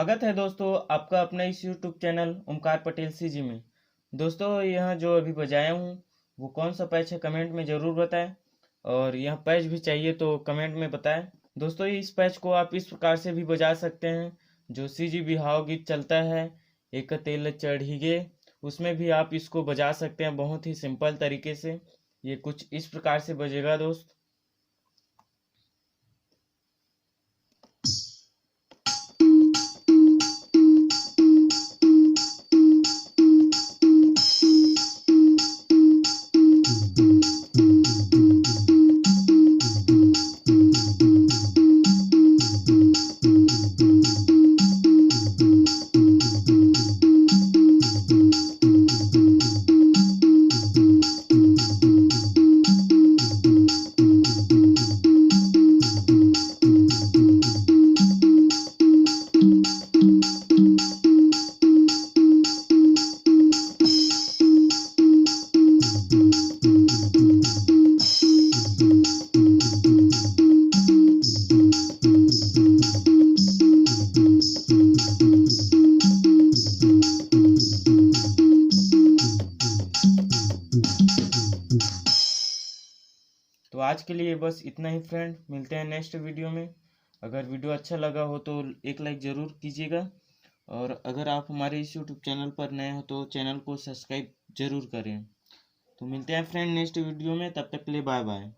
स्वागत है दोस्तों आपका अपना इस YouTube channel Omkar Patel CG में। दोस्तों यह जो अभी बजाया हूँ वो कौन सा पैच है कमेंट में ज़रूर बताएं, और यह पैच भी चाहिए तो कमेंट में बताएं। दोस्तों इस पैच को आप इस प्रकार से भी बजा सकते हैं, जो सीजी बिहाव गीत चलता है एक तेल चढ़ीगे, उसमें भी आप इसको बजा सकते हैं बहुत ही सिंपल तरीके से। ये कुछ इस प्रकार से बजेगा दोस्त। तो आज के लिए बस इतना ही फ्रेंड, मिलते हैं नेक्स्ट वीडियो में। अगर वीडियो अच्छा लगा हो तो एक लाइक ज़रूर कीजिएगा, और अगर आप हमारे इस यूट्यूब चैनल पर नए हो तो चैनल को सब्सक्राइब ज़रूर करें। तो मिलते हैं फ्रेंड नेक्स्ट वीडियो में, तब तक के लिए बाय बाय।